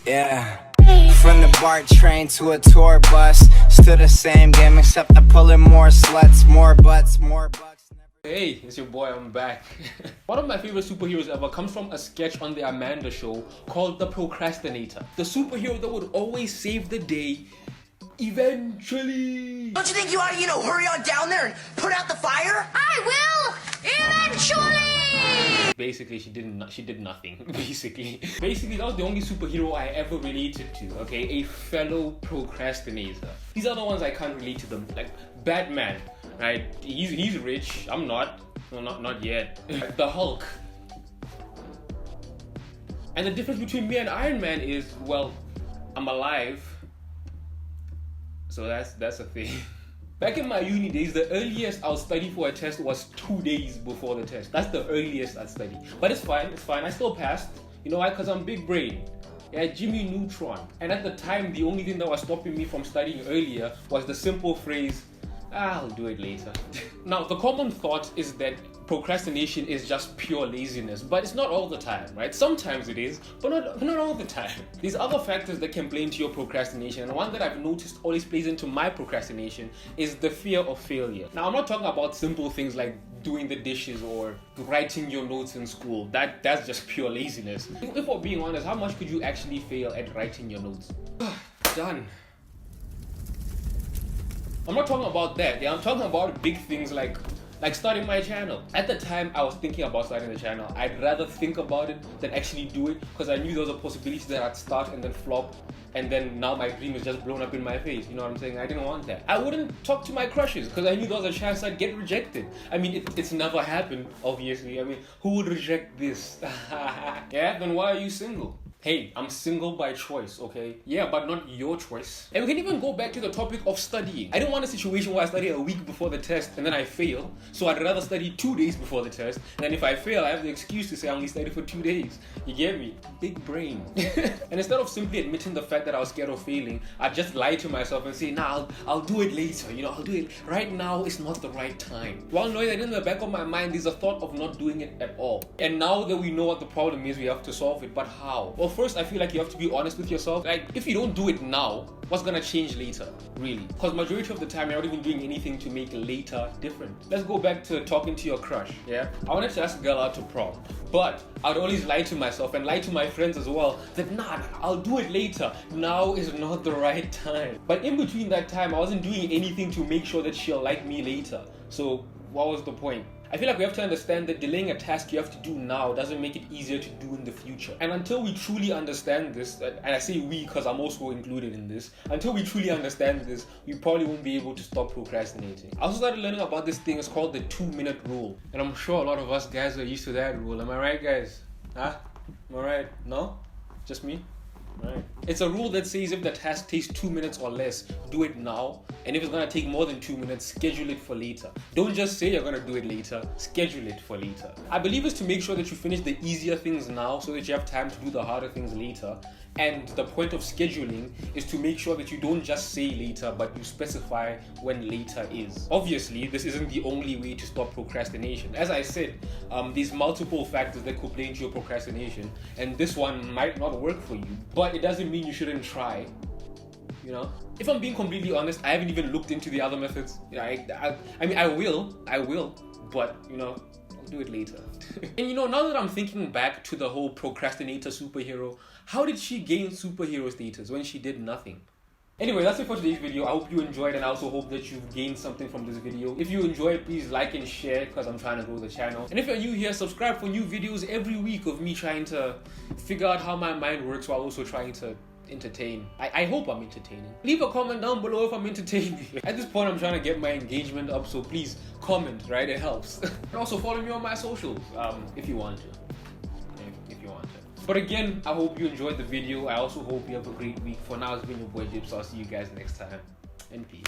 Yeah. From the BART train to a tour bus, still the same game except I'm pulling more sluts, more butts, more bucks. Hey, it's your boy, I'm back. One of my favorite superheroes ever comes from a sketch on the Amanda Show called The Procrastinator. The superhero that would always save the day eventually. Don't you think you ought to, hurry on down there and put out the fire? I will eventually! Basically, she did nothing, basically. Basically, that was the only superhero I ever related to, okay? A fellow procrastinator. These are the ones I can't relate to them. Like, Batman, right? He's rich, I'm not. Well, not yet. The Hulk. And the difference between me and Iron Man is, well, I'm alive. So that's a thing. Back in my uni days, the earliest I'll study for a test was 2 days before the test. That's the earliest I'd study. But it's fine. I still passed. You know why? Because I'm big brain. Yeah, Jimmy Neutron. And at the time, the only thing that was stopping me from studying earlier was the simple phrase, I'll do it later. Now, the common thought is that procrastination is just pure laziness, but it's not all the time, right? Sometimes it is, but not all the time. There's other factors that can play into your procrastination, and one that I've noticed always plays into my procrastination is the fear of failure. Now, I'm not talking about simple things like doing the dishes or writing your notes in school. That's just pure laziness. If we're being honest, how much could you actually fail at writing your notes? Done. I'm not talking about that. Yeah, I'm talking about big things like starting my channel. At the time I was thinking about starting the channel, I'd rather think about it than actually do it, because I knew there was a possibility that I'd start and then flop, and then now my dream is just blown up in my face. You know what I'm saying? I didn't want that. I wouldn't talk to my crushes because I knew there was a chance I'd get rejected. I mean, it's never happened, obviously. I mean, who would reject this? Yeah, then why are you single? Hey, I'm single by choice, okay? Yeah, but not your choice. And we can even go back to the topic of studying. I didn't want a situation where I study a week before the test and then I fail. So I'd rather study 2 days before the test. And then if I fail, I have the excuse to say I only studied for 2 days. You get me? Big brain. And instead of simply admitting the fact that I was scared of failing, I'd just lie to myself and say, nah, I'll do it later. I'll do it. Right now is not the right time. While knowing that in the back of my mind, there's a thought of not doing it at all. And now that we know what the problem is, we have to solve it. But how? Well, first, I feel like you have to be honest with yourself. Like, if you don't do it now, what's gonna change later, really? Because majority of the time, you're not even doing anything to make later different. Let's go back to talking to your crush, yeah? I wanted to ask a girl out to prom, but I'd always lie to myself and lie to my friends as well that, nah, I'll do it later. Now is not the right time. But in between that time, I wasn't doing anything to make sure that she'll like me later. So what was the point? I feel like we have to understand that delaying a task you have to do now doesn't make it easier to do in the future. And until we truly understand this, and I say we because I'm also included in this, until we truly understand this, we probably won't be able to stop procrastinating. I also started learning about this thing. It's called the 2-minute rule. And I'm sure a lot of us guys are used to that rule. Am I right, guys? Huh? Am I right? No? Just me? Right. It's a rule that says if the task takes 2 minutes or less, do it now. And if it's gonna take more than 2 minutes, schedule it for later. Don't just say you're gonna do it later, schedule it for later. I believe it's to make sure that you finish the easier things now so that you have time to do the harder things later. And the point of scheduling is to make sure that you don't just say later, but you specify when later is. Obviously, this isn't the only way to stop procrastination. As I said, there's multiple factors that could play into your procrastination, and this one might not work for you, but it doesn't mean you shouldn't try. If I'm being completely honest, I haven't even looked into the other methods. I mean, I will, but I'll do it later. And now that I'm thinking back to the whole procrastinator superhero, how did she gain superhero status when she did nothing? Anyway, that's it for today's video. I hope you enjoyed, and I also hope that you've gained something from this video. If you enjoyed, please like and share, because I'm trying to grow the channel. And if you're new here, subscribe for new videos every week of me trying to figure out how my mind works while also trying to entertain. I hope I'm entertaining. Leave a comment down below if I'm entertaining. At this point, I'm trying to get my engagement up, so please comment, right? It helps. And also follow me on my socials, if you want to. If you want to. But again, I hope you enjoyed the video. I also hope you have a great week. For now, it's been your boy Dips. I'll see you guys next time. And peace.